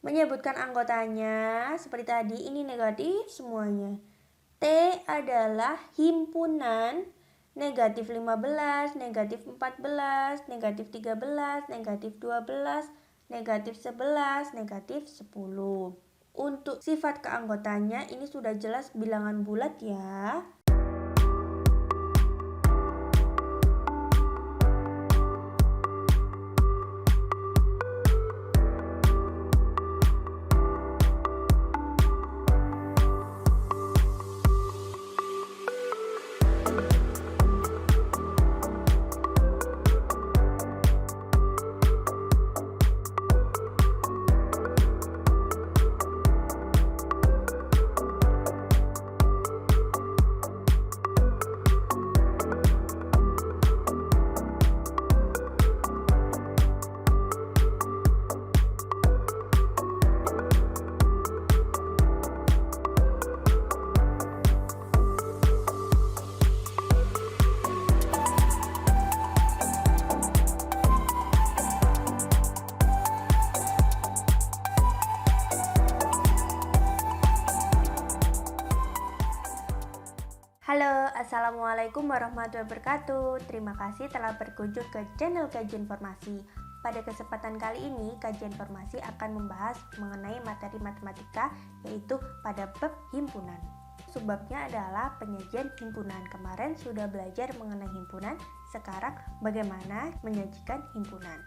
Menyebutkan anggotanya seperti tadi, ini negatif semuanya. T adalah himpunan negatif 15, negatif 14, negatif 13, negatif 12, negatif 11, negatif 10. Untuk sifat keanggotanya ini sudah jelas bilangan bulat ya. Halo, Assalamualaikum warahmatullahi wabarakatuh. Terima kasih telah berkunjung ke channel Kajian Informasi. Pada kesempatan kali ini, Kajian Informasi akan membahas mengenai materi matematika, yaitu pada bab himpunan. Subbabnya adalah penyajian himpunan. Kemarin sudah belajar mengenai himpunan, sekarang bagaimana menyajikan himpunan.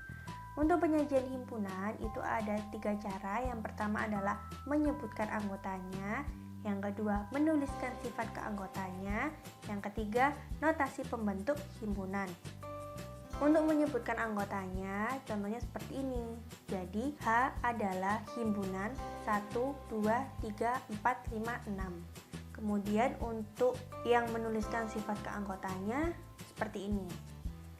Untuk penyajian himpunan itu ada 3 cara. Yang pertama adalah menyebutkan anggotanya, yang kedua menuliskan sifat keanggotanya, yang ketiga notasi pembentuk himpunan. Untuk menyebutkan anggotanya, contohnya seperti ini. Jadi H adalah himpunan 1, 2, 3, 4, 5, 6. Kemudian untuk yang menuliskan sifat keanggotanya seperti ini.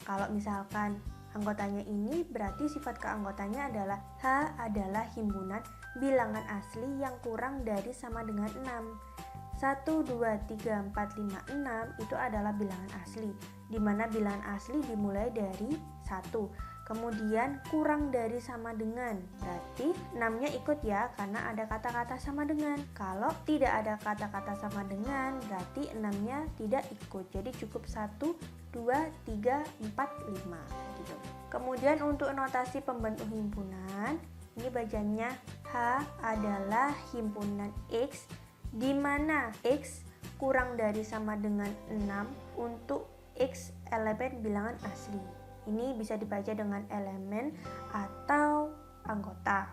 Kalau misalkan anggotanya ini, berarti sifat keanggotanya adalah H adalah himpunan bilangan asli yang kurang dari sama dengan 6. 1, 2, 3, 4, 5, 6 itu adalah bilangan asli, di mana bilangan asli dimulai dari 1. Kemudian kurang dari sama dengan, berarti 6-nya ikut ya, karena ada kata-kata sama dengan. Kalau tidak ada kata-kata sama dengan, berarti 6-nya tidak ikut. Jadi cukup 1, 2, 3, 4, 5 gitu. Kemudian untuk notasi pembentuk himpunan, ini bacanya H adalah himpunan X, di mana X kurang dari sama dengan 6 untuk X elemen bilangan asli. Ini bisa dibaca dengan elemen atau anggota.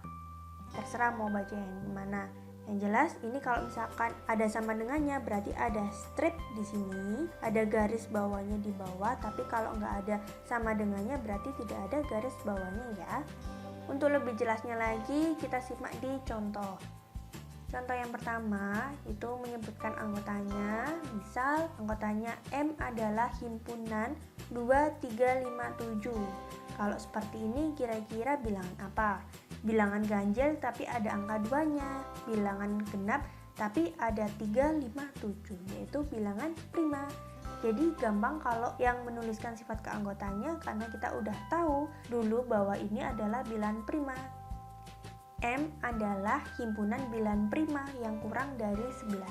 Terserah mau baca yang mana. Yang jelas ini kalau misalkan ada sama dengannya berarti ada strip di sini, ada garis bawahnya di bawah, tapi kalau nggak ada sama dengannya berarti tidak ada garis bawahnya ya. Untuk lebih jelasnya lagi kita simak di contoh. Contoh yang pertama itu menyebutkan anggotanya. Misal anggotanya M adalah himpunan 2, 3, 5, 7. Kalau seperti ini kira-kira bilangan apa? Bilangan ganjil tapi ada angka 2-nya. Bilangan genap tapi ada 3, 5, 7, yaitu bilangan prima. Jadi gampang kalau yang menuliskan sifat keanggotanya karena kita udah tahu dulu bahwa ini adalah bilangan prima. M adalah himpunan bilangan prima yang kurang dari 11.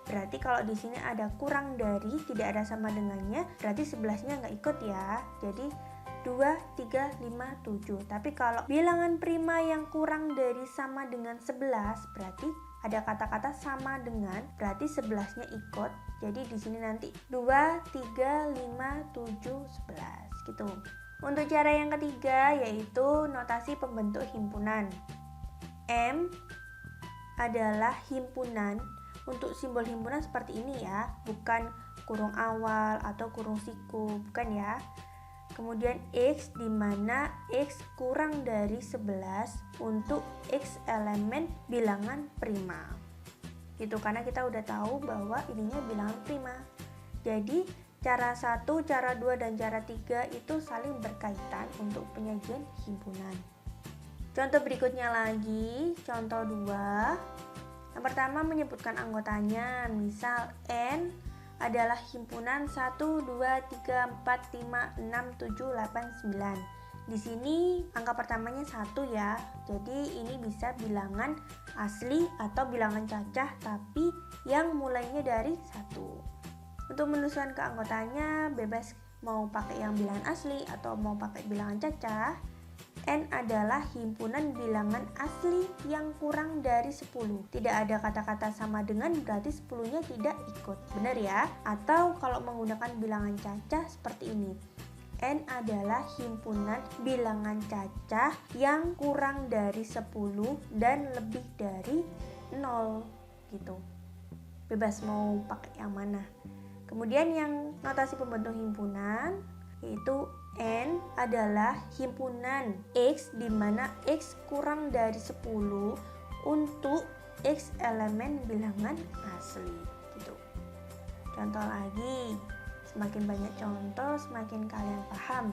Berarti kalau di sini ada kurang dari, tidak ada sama dengannya, berarti 11-nya nggak ikut ya. Jadi 2, 3, 5, 7. Tapi kalau bilangan prima yang kurang dari sama dengan 11, berarti ada kata-kata sama dengan, berarti 11-nya ikut. Jadi di sini nanti 2, 3, 5, 7, 11 gitu. Untuk cara yang ketiga yaitu notasi pembentuk himpunan. M adalah himpunan. Untuk simbol himpunan seperti ini ya, bukan kurung awal atau kurung siku, bukan ya. Kemudian X, di mana X kurang dari 11 untuk X elemen bilangan prima. Gitu, karena kita udah tahu bahwa ininya bilangan prima. Jadi cara 1, cara 2, dan cara 3 itu saling berkaitan untuk penyajian himpunan. Contoh berikutnya lagi, contoh 2. Yang pertama menyebutkan anggotanya. Misal N adalah himpunan 1, 2, 3, 4, 5, 6, 7, 8, 9. Di sini angka pertamanya 1 ya. Jadi ini bisa bilangan asli atau bilangan cacah tapi yang mulainya dari 1. Untuk menuliskan keanggotaannya bebas mau pakai yang bilangan asli atau mau pakai bilangan cacah. N adalah himpunan bilangan asli yang kurang dari 10. Tidak ada kata-kata sama dengan berarti 10-nya tidak ikut. Benar ya? Atau kalau menggunakan bilangan cacah seperti ini. N adalah himpunan bilangan cacah yang kurang dari 10 dan lebih dari 0 gitu. Bebas mau pakai yang mana. Kemudian yang notasi pembentuk himpunan yaitu N adalah himpunan X di mana X kurang dari 10 untuk X elemen bilangan asli gitu. Contoh lagi, semakin banyak contoh semakin kalian paham.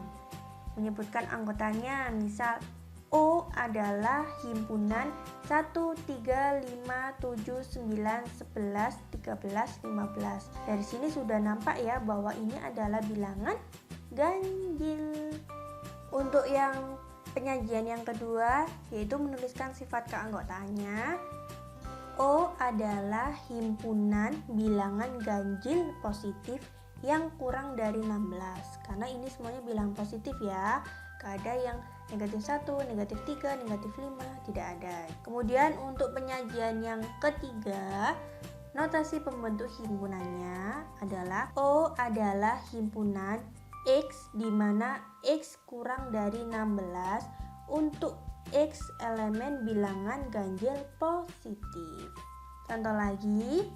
Menyebutkan anggotanya, misal O adalah himpunan 1, 3, 5, 7, 9, 11, 13, 15. Dari sini sudah nampak ya bahwa ini adalah bilangan ganjil. Untuk yang penyajian yang kedua yaitu menuliskan sifat keanggotaannya. O adalah himpunan bilangan ganjil positif yang kurang dari 16. Karena ini semuanya bilangan positif ya. Gak ada yang negatif 1, negatif 3, negatif 5, tidak ada. Kemudian untuk penyajian yang ketiga, notasi pembentuk himpunannya adalah O adalah himpunan X di mana X kurang dari 16 untuk X elemen bilangan ganjil positif. Contoh lagi,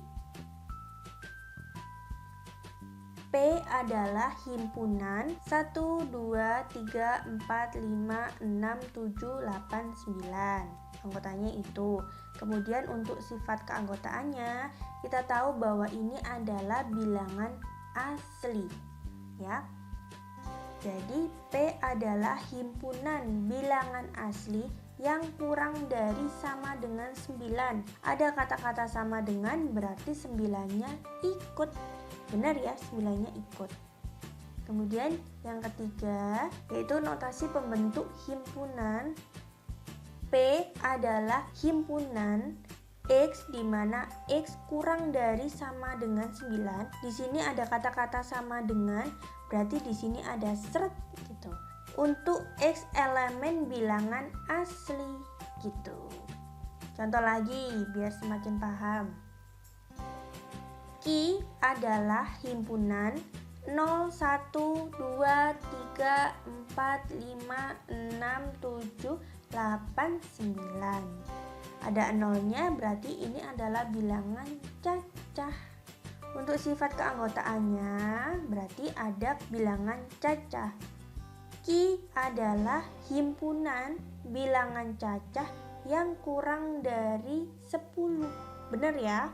P adalah himpunan 1, 2, 3, 4, 5, 6, 7, 8, 9. Anggotanya itu. Kemudian untuk sifat keanggotaannya, kita tahu bahwa ini adalah bilangan asli ya. Jadi P adalah himpunan bilangan asli yang kurang dari sama dengan 9. Ada kata-kata sama dengan berarti 9-nya ikut. Benar ya, 9-nya ikut. Kemudian yang ketiga yaitu notasi pembentuk himpunan. P adalah himpunan X di mana X kurang dari sama dengan 9. Di sini ada kata-kata sama dengan, berarti di sini ada seret gitu. Untuk X elemen bilangan asli gitu. Contoh lagi biar semakin paham. Q adalah himpunan 0, 1, 2, 3, 4, 5, 6, 7, 8, 9. Ada nolnya berarti ini adalah bilangan cacah. Untuk sifat keanggotaannya berarti ada bilangan cacah. Q adalah himpunan bilangan cacah yang kurang dari 10. Benar ya?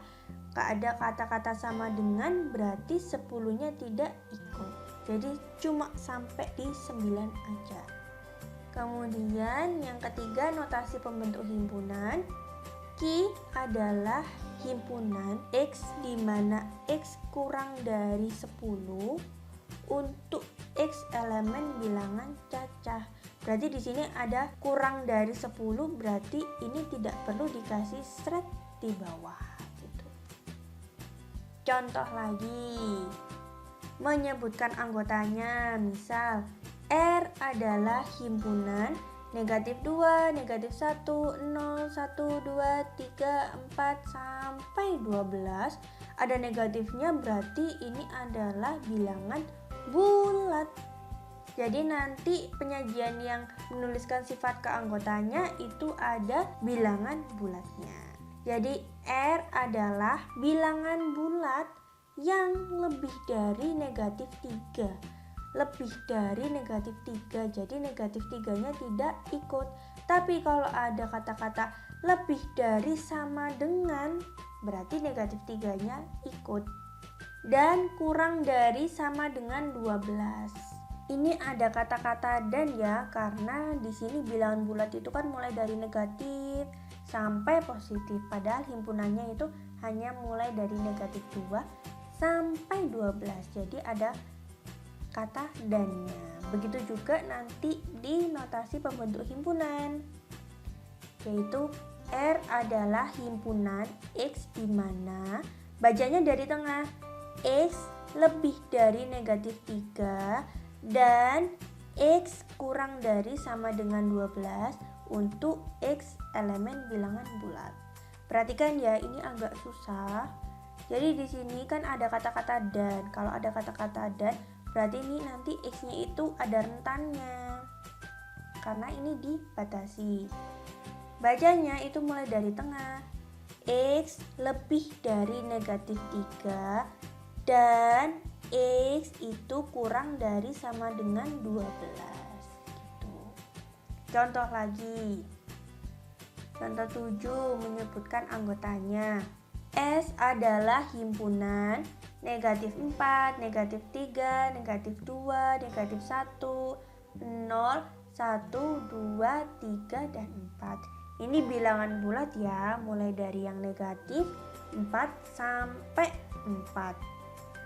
Gak ada kata-kata sama dengan berarti 10-nya tidak ikut. Jadi cuma sampai di 9 aja. Kemudian yang ketiga notasi pembentuk himpunan. Q adalah himpunan X di mana X kurang dari 10 untuk X elemen bilangan cacah. Berarti di sini ada kurang dari 10, berarti ini tidak perlu dikasih seret di bawah gitu. Contoh lagi. Menyebutkan anggotanya, misal R adalah himpunan negatif 2, negatif 1, 0, 1, 2, 3, 4, sampai 12. Ada negatifnya berarti ini adalah bilangan bulat. Jadi nanti penyajian yang menuliskan sifat keanggotanya itu ada bilangan bulatnya. Jadi R adalah bilangan bulat yang lebih dari negatif 3. Lebih dari negatif 3, jadi negatif 3-nya tidak ikut. Tapi kalau ada kata-kata lebih dari sama dengan, berarti negatif 3-nya ikut. Dan kurang dari sama dengan 12. Ini ada kata-kata dan ya, karena di sini bilangan bulat itu kan mulai dari negatif sampai positif, padahal himpunannya itu hanya mulai dari negatif 2 sampai 12. Jadi ada kata dannya. Begitu juga nanti di notasi pembentuk himpunan, yaitu R adalah himpunan X di mana bacanya dari tengah, X lebih dari negatif 3 dan X kurang dari sama dengan 12 untuk X elemen bilangan bulat. Perhatikan ya, ini agak susah. Jadi di sini kan ada kata-kata dan. Kalau ada kata-kata dan, berarti ini nanti X-nya itu ada rentannya. Karena ini dibatasi. Bacanya itu mulai dari tengah. X lebih dari negatif 3 dan X itu kurang dari sama dengan 12 gitu. Contoh lagi. Contoh 7 menyebutkan anggotanya. S adalah himpunan negatif 4, negatif 3, negatif 2, negatif 1, 0, 1, 2, 3, dan 4. Ini bilangan bulat ya, mulai dari yang negatif 4 sampai 4.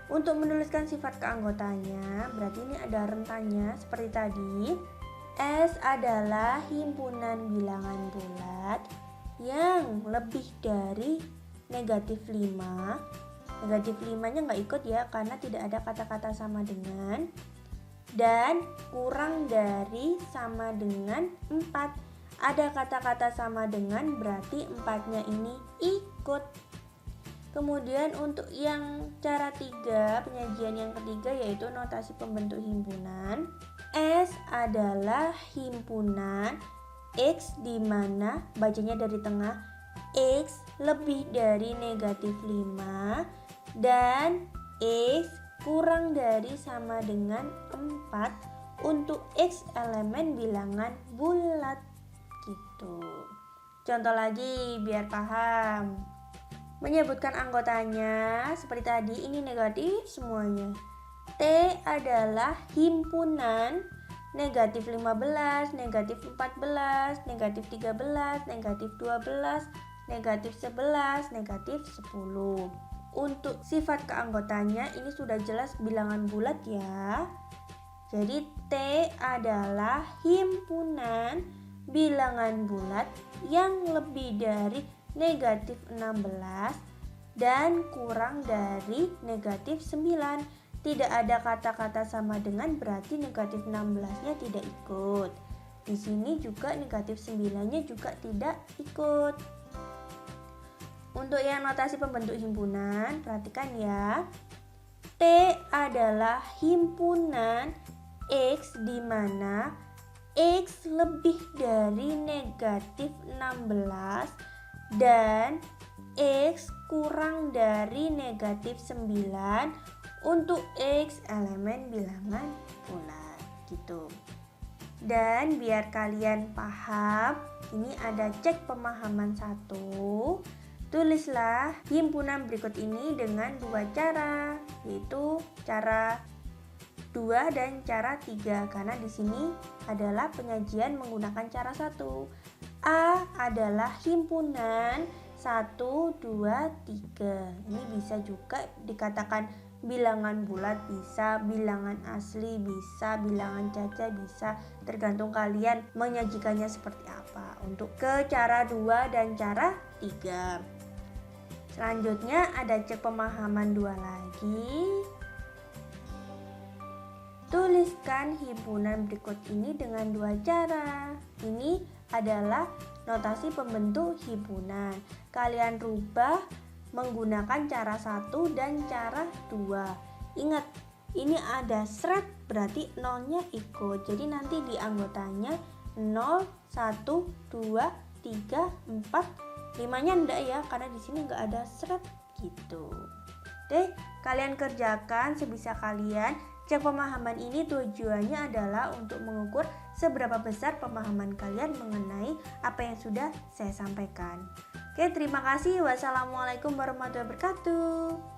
Untuk menuliskan sifat keanggotanya, berarti ini ada rentannya seperti tadi. S adalah himpunan bilangan bulat yang lebih dari negatif 5. Negatif 5-nya nggak ikut ya, karena tidak ada kata-kata sama dengan. Dan kurang dari sama dengan 4. Ada kata-kata sama dengan, berarti 4-nya ini ikut. Kemudian untuk yang cara 3, penyajian yang ketiga yaitu notasi pembentuk himpunan. S adalah himpunan X di mana bacanya dari tengah, X lebih dari negatif 5 dan X kurang dari sama dengan 4 untuk X elemen bilangan bulat gitu. Contoh lagi biar paham. Menyebutkan anggotanya seperti tadi, ini negatif semuanya. T adalah himpunan negatif 15, negatif 14, negatif 13, negatif 12, negatif 11, negatif 10. Untuk sifat keanggotanya ini sudah jelas bilangan bulat ya. Jadi T adalah himpunan bilangan bulat yang lebih dari negatif 16 dan kurang dari negatif 9. Tidak ada kata-kata sama dengan, berarti negatif 16-nya tidak ikut. Di sini juga negatif 9-nya juga tidak ikut. Untuk yang notasi pembentuk himpunan, perhatikan ya. T adalah himpunan X di mana X lebih dari negatif 16 dan X kurang dari negatif 9 untuk X elemen bilangan bulat gitu. Dan biar kalian paham, ini ada cek pemahaman 1. Tulislah himpunan berikut ini dengan 2 cara, yaitu cara 2 dan cara 3, karena di sini adalah penyajian menggunakan cara 1. A adalah himpunan 1, 2, 3. Ini bisa juga dikatakan bilangan bulat, bisa bilangan asli, bisa bilangan caca, bisa, tergantung kalian menyajikannya seperti apa. Untuk ke cara 2 dan cara 3. Selanjutnya ada cek pemahaman 2 lagi. Tuliskan himpunan berikut ini dengan 2 cara. Ini adalah notasi pembentuk himpunan. Kalian rubah menggunakan cara 1 dan cara 2. Ingat, ini ada seret, berarti 0-nya ikut. Jadi nanti di anggotanya 0, 1, 2, 3, 4, 5-nya enggak ya, karena di sini enggak ada seret gitu. Oke, kalian kerjakan sebisa kalian. Cek pemahaman ini tujuannya adalah untuk mengukur seberapa besar pemahaman kalian mengenai apa yang sudah saya sampaikan. Oke, terima kasih. Wassalamualaikum warahmatullahi wabarakatuh.